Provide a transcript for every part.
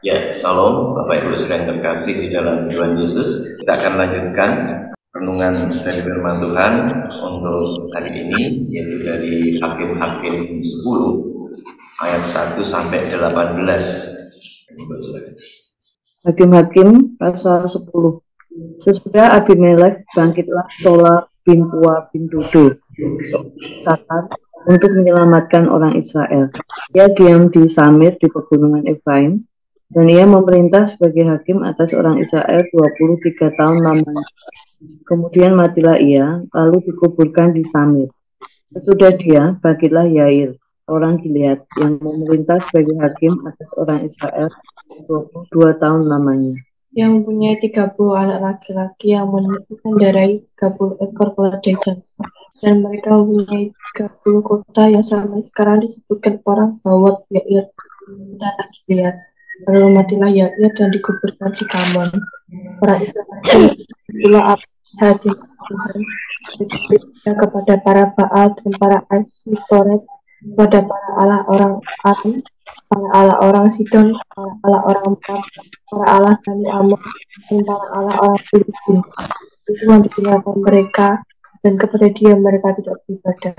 Ya, Salam, Bapak Ibu yang terkasih di dalam Tuhan Yesus. Kita akan lanjutkan renungan dari firman Tuhan untuk hari ini, yaitu dari Hakim-Hakim 10 ayat 1 sampai 18. Hakim-Hakim pasal 10. Sesudah Abimelek, bangkitlah Tola bin Pua bin Dodo Satan untuk menyelamatkan orang Israel. Ia diam di Samir di pegunungan Efraim, dan ia memerintah sebagai hakim atas orang Israel 23 tahun lamanya. Kemudian matilah ia, lalu dikuburkan di Samir. Sesudah dia, bangkitlah Yair, orang Gilead, yang memerintah sebagai hakim atas orang Israel 22 tahun lamanya. Yang mempunyai 30 anak laki-laki yang mengendarai 30 ekor keledai jantan. Dan mereka mempunyai 30 kota yang sampai sekarang disebutkan orang Bawat Yair tanah Gilead. Lalu matilah Yair dan dikuburkan di Kamon. Orang Israel pula saat Tuhan kepada para Baal dan para Asitoret, kepada para Allah orang Aram, para Allah orang Sidon, para Allah orang Moab, para Allah Bani Amon, dan para Allah orang Filistin. Tuhan ditinggalkan mereka, dan kepada Dia mereka tidak beribadah.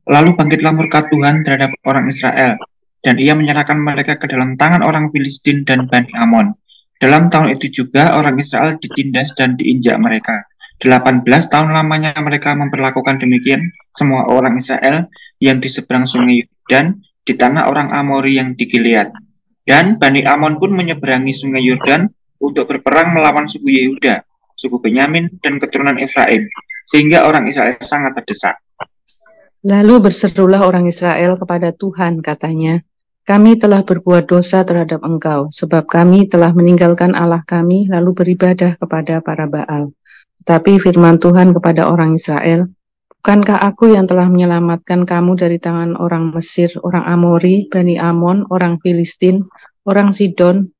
Lalu bangkitlah murka Tuhan terhadap orang Israel, dan ia menyerahkan mereka ke dalam tangan orang Filistin dan Bani Amon. Dalam tahun itu juga orang Israel ditindas dan diinjak mereka. 18 tahun lamanya mereka memperlakukan demikian semua orang Israel yang di seberang sungai Yordan, di tanah orang Amori yang di Gilead. Dan Bani Amon pun menyeberangi sungai Yordan untuk berperang melawan suku Yehuda, suku Benyamin, dan keturunan Efraim, sehingga orang Israel sangat terdesak. Lalu berserulah orang Israel kepada Tuhan, katanya, kami telah berbuat dosa terhadap Engkau, sebab kami telah meninggalkan Allah kami, lalu beribadah kepada para Baal. Tetapi firman Tuhan kepada orang Israel, bukankah aku yang telah menyelamatkan kamu dari tangan orang Mesir, orang Amori, Bani Amon, orang Filistin, orang Sidon,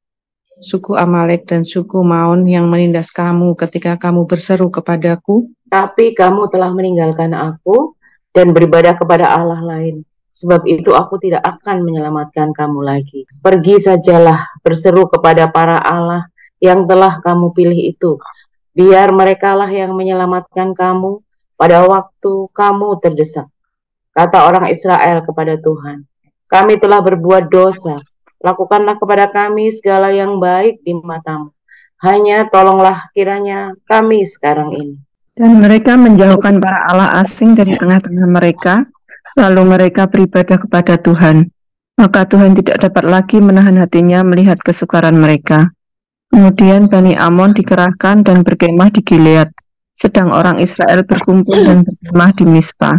suku Amalek, dan suku Maon yang menindas kamu ketika kamu berseru kepadaku? Tapi kamu telah meninggalkan aku dan beribadah kepada Allah lain. Sebab itu aku tidak akan menyelamatkan kamu lagi. Pergi sajalah, berseru kepada para Allah yang telah kamu pilih itu. Biar merekalah yang menyelamatkan kamu pada waktu kamu terdesak. Kata orang Israel kepada Tuhan, kami telah berbuat dosa. Lakukanlah kepada kami segala yang baik di matamu. Hanya tolonglah kiranya kami sekarang ini. Dan mereka menjauhkan para Allah asing dari tengah-tengah mereka, lalu mereka beribadah kepada Tuhan. Maka Tuhan tidak dapat lagi menahan hatinya melihat kesukaran mereka. Kemudian Bani Amon dikerahkan dan berkemah di Gilead, sedang orang Israel berkumpul dan berkemah di Mispa.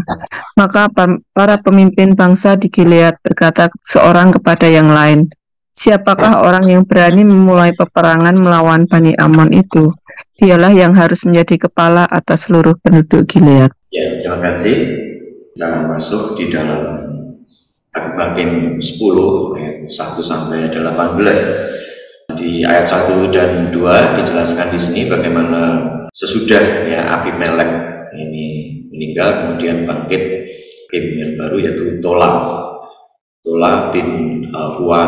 Maka para pemimpin bangsa di Gilead berkata seorang kepada yang lain, siapakah orang yang berani memulai peperangan melawan Bani Amon itu? Dialah yang harus menjadi kepala atas seluruh penduduk Gilead. Ya, terima kasih. Kita masuk di dalam Hakim 10 ayat 1 sampai 18. Di ayat 1 dan 2 dijelaskan di sini bagaimana sesudah ya Abimelek ini meninggal, kemudian bangkit hakim yang baru yaitu Tola bin Pua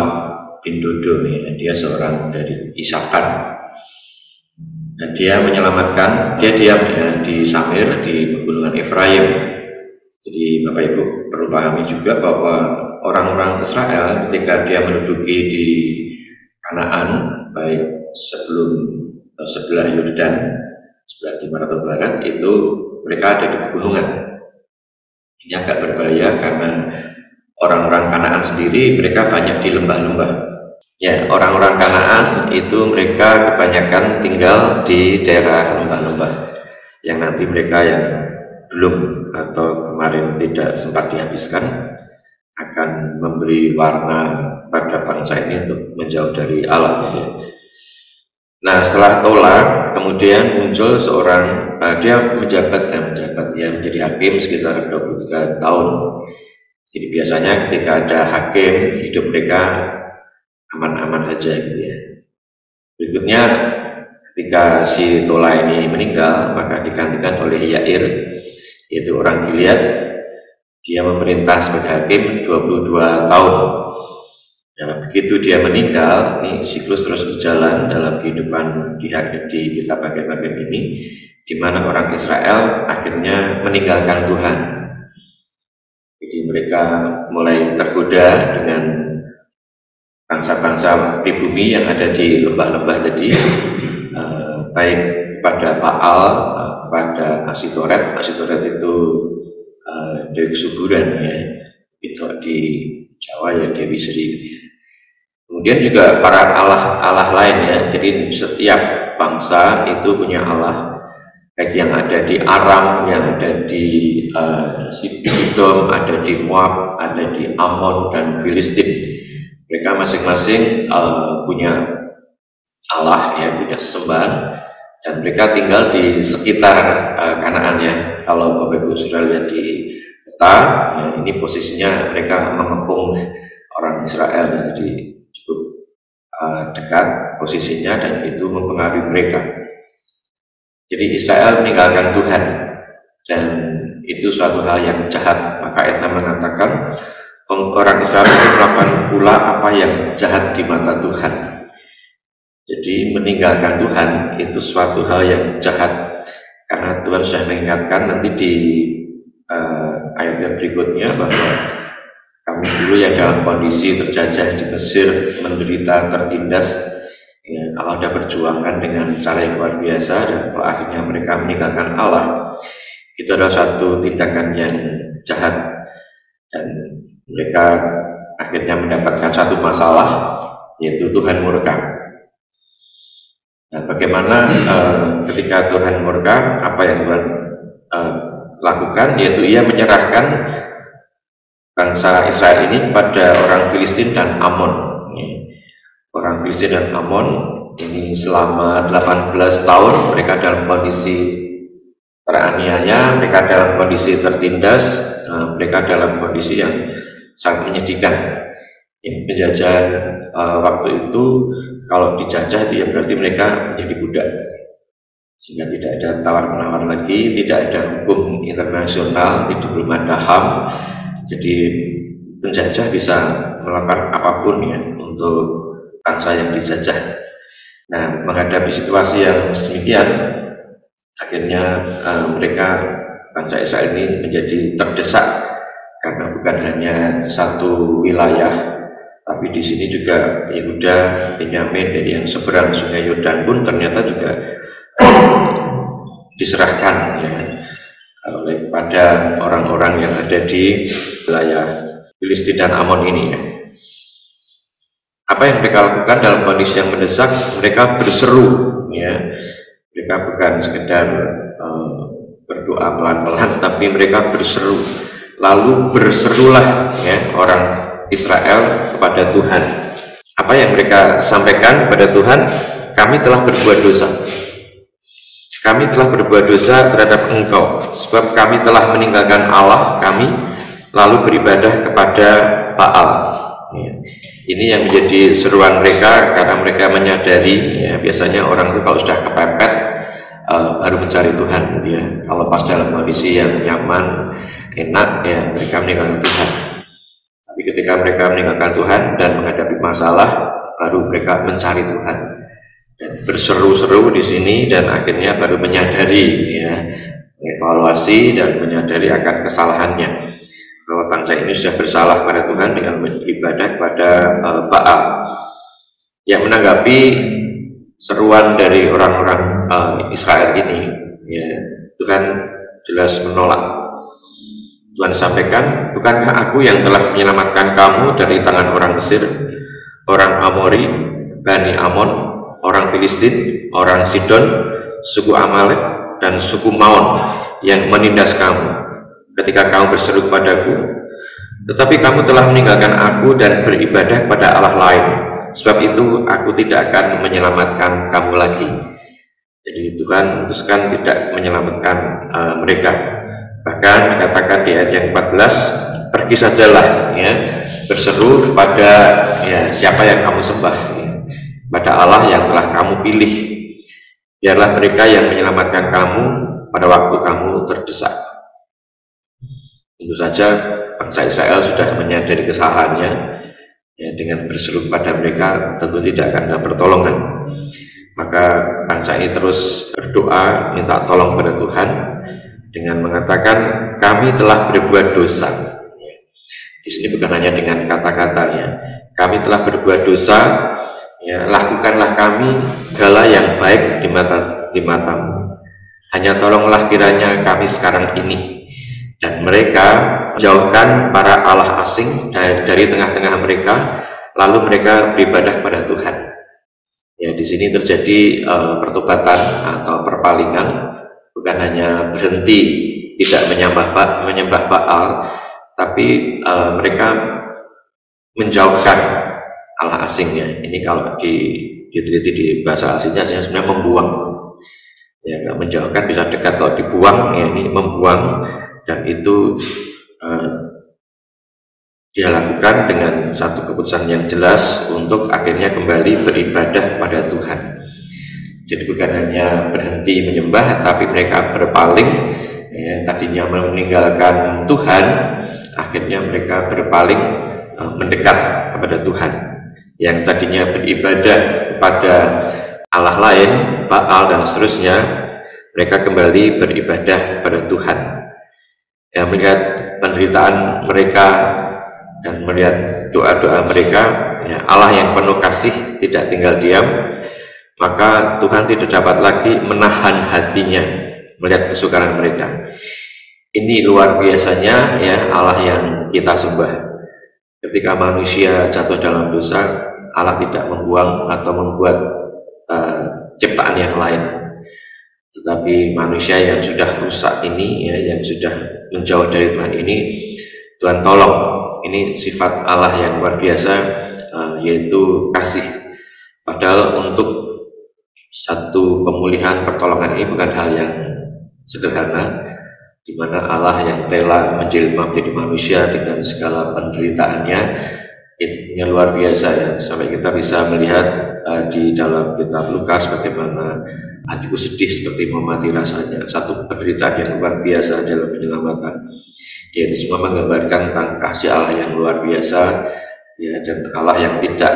bin Dodo ya, dia seorang dari Isakar. Dan dia menyelamatkan, dia diam ya, di Samir di pegunungan Efraim. Jadi Bapak Ibu perlu pahami juga bahwa orang-orang Israel ketika dia menduduki di Kanaan, baik sebelah Yordan, sebelah timur atau barat, itu mereka ada di pegunungan. Ini agak berbahaya karena orang-orang Kanaan sendiri mereka banyak di lembah-lembah. Ya, orang-orang Kanaan itu mereka kebanyakan tinggal di daerah lembah-lembah, yang nanti mereka yang belum atau kemarin tidak sempat dihabiskan akan memberi warna pada bangsa ini untuk menjauh dari Allah. Nah, setelah Tola kemudian muncul seorang dia menjadi hakim sekitar 23 tahun. Jadi biasanya ketika ada hakim hidup mereka aman-aman saja gitu ya. Berikutnya ketika si Tola ini meninggal, maka digantikan oleh Yair, yaitu orang Gilead. Dia memerintah sebagai hakim 22 tahun. Ya, begitu dia meninggal, ini siklus terus berjalan dalam kehidupan di kita bagian-bagian ini, di mana orang Israel akhirnya meninggalkan Tuhan. Jadi mereka mulai tergoda dengan bangsa-bangsa pribumi yang ada di lembah-lembah tadi, baik pada Baal, pada Asitoret. Asitoret itu dewi kesuburan, ya, itu di Jawa ya Dewi Sri. Kemudian juga para Allah lain, ya. Jadi setiap bangsa itu punya Allah, baik yang ada di Aram, yang ada di Sidom, ada di Moab, ada di Amon dan Filistin. Mereka masing-masing punya Allah, ya, punya sesembahan, dan mereka tinggal di sekitar Kanaan, ya. Kalau Bapak Ibu sudah lihat di peta, ya, ini posisinya mereka mengepung orang Israel, ya, jadi cukup dekat posisinya, dan itu mempengaruhi mereka. Jadi Israel meninggalkan Tuhan, dan itu suatu hal yang jahat. Maka Etna mengatakan orang Israel itu melakukan pula apa yang jahat di mata Tuhan. Jadi meninggalkan Tuhan itu suatu hal yang jahat, karena Tuhan sudah mengingatkan nanti di ayat berikutnya bahwa kami dulu yang dalam kondisi terjajah di Mesir, menderita, tertindas, ya, Allah sudah perjuangkan dengan cara yang luar biasa, dan akhirnya mereka meninggalkan Allah. Itu adalah satu tindakan yang jahat, dan mereka akhirnya mendapatkan satu masalah, yaitu Tuhan murka. Nah, bagaimana ketika Tuhan murka, apa yang Tuhan lakukan, yaitu Ia menyerahkan bangsa Israel ini kepada orang Filistin dan Amon. Orang Filistin dan Amon ini selama 18 tahun mereka dalam kondisi teraniaya, mereka dalam kondisi tertindas, mereka dalam kondisi yang sangat menyedihkan. Penjajahan waktu itu, kalau dijajah itu ya berarti mereka menjadi budak, sehingga tidak ada tawar-menawar lagi, tidak ada hukum internasional, belum ada HAM. Jadi penjajah bisa melakukan apapun, ya, untuk bangsa yang dijajah. Nah, menghadapi situasi yang sedemikian, akhirnya mereka, bangsa Israel ini menjadi terdesak, karena bukan hanya satu wilayah, tapi di sini juga Yehuda, Benyamin, dan yang seberang Sungai Yordan pun ternyata juga diserahkan, ya, oleh pada orang-orang yang ada di wilayah Filistin dan Amon ini, ya. Apa yang mereka lakukan dalam kondisi yang mendesak? Mereka berseru, ya. Mereka bukan sekedar berdoa pelan-pelan, tapi mereka berseru. Lalu berserulah, ya, orang Israel kepada Tuhan. Apa yang mereka sampaikan kepada Tuhan? Kami telah berbuat dosa. Kami telah berbuat dosa terhadap Engkau, sebab kami telah meninggalkan Allah kami, lalu beribadah kepada Baal. Ya. Ini yang menjadi seruan mereka, karena mereka menyadari, ya, biasanya orang itu kalau sudah kepepet baru mencari Tuhan, ya. Kalau pas dalam kondisi yang nyaman, enak, ya, mereka meninggalkan Tuhan. Tapi ketika mereka meninggalkan Tuhan dan menghadapi masalah, baru mereka mencari Tuhan. Berseru-seru di sini, dan akhirnya baru menyadari, ya, mengevaluasi dan menyadari akan kesalahannya, bahwa bangsa ini sudah bersalah pada Tuhan dengan beribadah kepada Baal. Yang menanggapi seruan dari orang-orang Israel ini, ya, Tuhan jelas menolak. Tuhan sampaikan, bukankah aku yang telah menyelamatkan kamu dari tangan orang Mesir, orang Amori, Bani Amon, orang Filistin, orang Sidon, suku Amalek, dan suku Maon yang menindas kamu ketika kamu berseru kepadaku. Tetapi kamu telah meninggalkan aku dan beribadah kepada Allah lain. Sebab itu aku tidak akan menyelamatkan kamu lagi. Jadi Tuhan memutuskan tidak menyelamatkan mereka. Bahkan dikatakan di ayat yang 14, pergi sajalah, ya, berseru kepada, ya, siapa yang kamu sembah, ya, pada Allah yang telah kamu pilih. Biarlah mereka yang menyelamatkan kamu pada waktu kamu terdesak. Tentu saja bangsa Israel sudah menyadari kesalahannya, Ya, dengan berseru kepada mereka tentu tidak akan ada pertolongan. Maka bangsa ini terus berdoa minta tolong kepada Tuhan dengan mengatakan kami telah berbuat dosa. Di sini bukan hanya dengan kata-katanya, kami telah berbuat dosa, ya, lakukanlah kami segala yang baik di matamu. Hanya tolonglah kiranya kami sekarang ini. Dan mereka jauhkan para allah asing dari tengah-tengah mereka, lalu mereka beribadah kepada Tuhan. Ya, di sini terjadi pertobatan atau perpalingan, bukan hanya berhenti tidak menyembah Baal, tapi mereka menjauhkan allah asingnya. Ini kalau diteliti di bahasa aslinya sebenarnya membuang. Ya, menjauhkan bisa dekat, kalau dibuang ya ini membuang. Dan itu dia lakukan dengan satu keputusan yang jelas untuk akhirnya kembali beribadah pada Tuhan. Jadi bukan hanya berhenti menyembah, tapi mereka berpaling, ya, tadinya meninggalkan Tuhan, akhirnya mereka berpaling mendekat kepada Tuhan. Yang tadinya beribadah kepada Allah lain, Baal dan seterusnya, mereka kembali beribadah kepada Tuhan. Ya, melihat penderitaan mereka dan melihat doa-doa mereka, ya, Allah yang penuh kasih tidak tinggal diam, maka Tuhan tidak dapat lagi menahan hatinya melihat kesukaran mereka. Ini luar biasanya ya Allah yang kita sembah. Ketika manusia jatuh dalam dosa, Allah tidak membuang atau membuat ciptaan yang lain, tetapi manusia yang sudah rusak ini, ya, yang sudah menjauh dari Tuhan ini, Tuhan tolong. Ini sifat Allah yang luar biasa, yaitu kasih. Padahal untuk satu pemulihan pertolongan ini bukan hal yang sederhana, di mana Allah yang rela menjelma menjadi manusia dengan segala penderitaannya, itu luar biasa ya. Sampai kita bisa melihat di dalam kitab Lukas bagaimana hatiku sedih seperti mau mati rasanya. Satu penderitaan yang luar biasa dalam penyelamatan. Ya, itu semua menggambarkan tentang kasih Allah yang luar biasa, ya, dan Allah yang tidak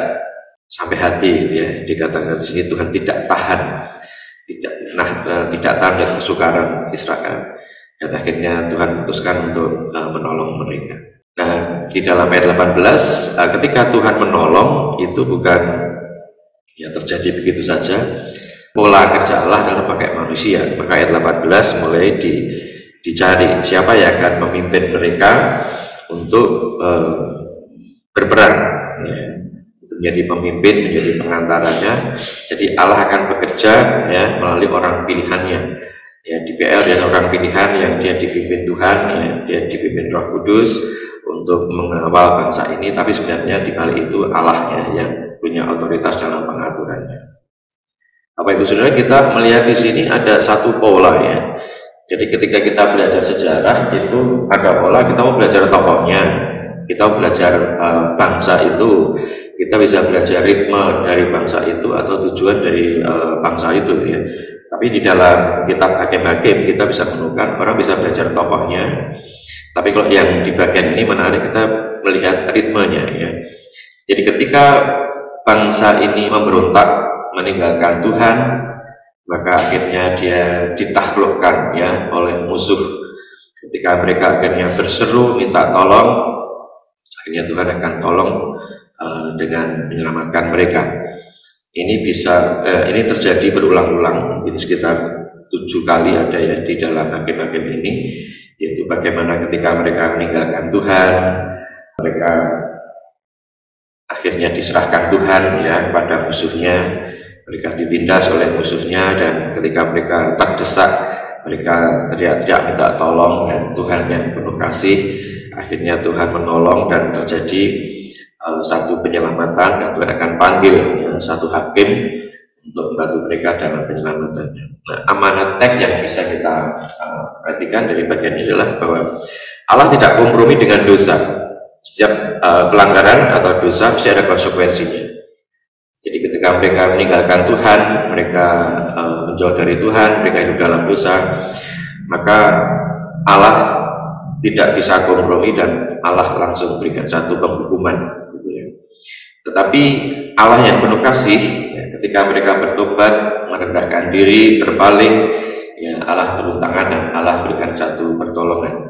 sampai hati, ya. Dikatakan di sini Tuhan tidak tahan, tidak tahan dari kesukaran Israel, dan akhirnya Tuhan putuskan untuk menolong mereka. Nah, di dalam ayat 18, ketika Tuhan menolong itu bukan ya terjadi begitu saja. Pola kerja Allah adalah pakai manusia. Maka ayat 18 mulai dicari siapa yang akan memimpin mereka untuk berperang, ya, untuk menjadi pemimpin, menjadi pengantaranya. Jadi Allah akan bekerja ya melalui orang pilihannya. Ya, di PL dia orang pilihan yang dia dipimpin Tuhan, ya, dia dipimpin Roh Kudus untuk mengawal bangsa ini. Tapi sebenarnya di balik itu Allah ya, yang punya otoritas dalam pengaturannya. Bapak Ibu Saudara, kita melihat di sini ada satu pola ya. Jadi ketika kita belajar sejarah itu ada pola, kita mau belajar tokohnya, kita mau belajar bangsa itu, kita bisa belajar ritme dari bangsa itu atau tujuan dari bangsa itu ya. Tapi di dalam kitab Hakim-Hakim kita bisa menemukan orang bisa belajar tokohnya. Tapi kalau yang di bagian ini menarik, kita melihat ritmenya ya. Jadi ketika bangsa ini memberontak meninggalkan Tuhan, maka akhirnya dia ditaklukkan ya oleh musuh. Ketika mereka akhirnya berseru minta tolong, akhirnya Tuhan akan tolong dengan menyelamatkan mereka. Ini ini terjadi berulang-ulang, ini sekitar 7 kali ada ya di dalam Hakim-Hakim ini, yaitu bagaimana ketika mereka meninggalkan Tuhan, mereka akhirnya diserahkan Tuhan ya kepada musuhnya, mereka ditindas oleh musuhnya, dan ketika mereka terdesak, mereka teriak-teriak minta tolong, dan Tuhan yang penuh kasih, akhirnya Tuhan menolong dan terjadi satu penyelamatan, dan Tuhan akan panggil ya, satu hakim untuk membantu mereka dalam penyelamatannya. Nah, amanat teks yang bisa kita perhatikan dari bagian ini adalah bahwa Allah tidak kompromi dengan dosa. Setiap pelanggaran atau dosa pasti ada konsekuensinya. Jadi ketika mereka meninggalkan Tuhan, mereka menjauh dari Tuhan, mereka hidup dalam dosa, maka Allah tidak bisa kompromi dan Allah langsung berikan satu penghukuman. Tetapi Allah yang penuh kasih, ya, ketika mereka bertobat, merendahkan diri, berpaling, ya Allah turun tangan dan Allah berikan satu pertolongan.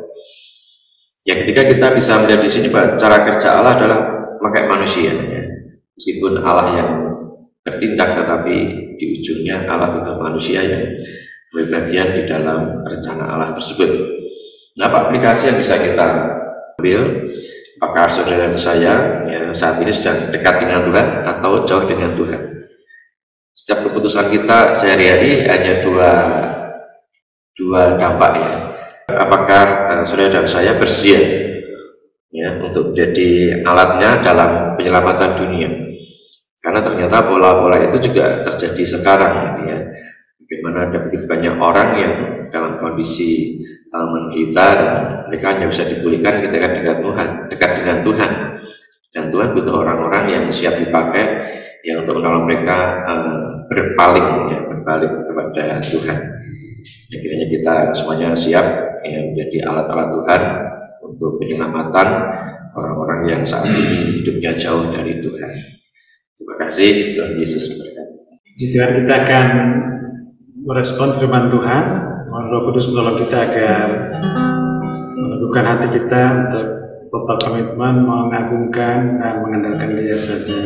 Ya, ketika kita bisa melihat di sini bahwa cara kerja Allah adalah memakai manusia, ya. Meskipun Allah yang bertindak, tetapi di ujungnya Allah butuh manusia yang berbagian di dalam rencana Allah tersebut. Nah, apa aplikasi yang bisa kita ambil? Apakah saudara dan saya yang saat ini sedang dekat dengan Tuhan atau jauh dengan Tuhan? Setiap keputusan kita sehari-hari hanya dua dampak, ya. Apakah saudara dan saya bersedia, ya, untuk jadi alatnya dalam penyelamatan dunia? Karena ternyata pola-pola itu juga terjadi sekarang, ya. Bagaimana ada begitu banyak orang yang dalam kondisi menderita dan mereka hanya bisa dipulihkan ketika dekat dengan Tuhan. Dan Tuhan butuh orang-orang yang siap dipakai, yang untuk menolong mereka berpaling kepada Tuhan. Ya, kiranya kita semuanya siap, ya, menjadi alat-alat Tuhan untuk penyelamatan orang-orang yang saat ini hidupnya jauh dari Tuhan. Terima kasih, Tuhan Yesus memberkati. Jadi kita akan merespon firman Tuhan. Mohon Roh Kudus menolong kita agar meneguhkan hati kita untuk total komitmen mengagungkan dan mengandalkan Dia saja.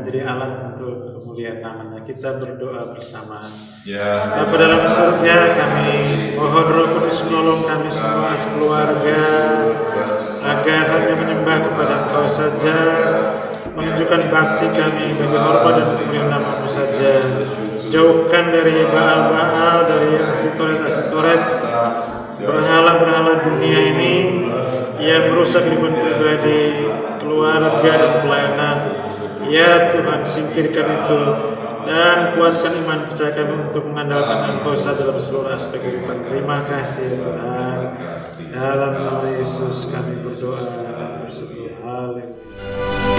menjadi alat untuk kemuliaan namanya. Kita berdoa bersama. Ya. Bapa dalam surga, kami mohon Roh Kudus menolong kami semua sekeluarga agar hanya menyembah kepada Engkau saja, menunjukkan bakti kami bagi hormat dan kemuliaan nama-Mu saja. Jauhkan dari Baal-Baal, dari asitoret-asitoret, berhala-berhala dunia ini yang merusak kehidupan pribadi, keluarga, dan pelayanan. Ya Tuhan, singkirkan itu dan kuatkan iman percaya kami untuk mengandalkan Engkau saja dalam seluruh aspek kehidupan. Terima kasih Tuhan. Dalam nama Yesus kami berdoa dan bersyukur. Haleluya.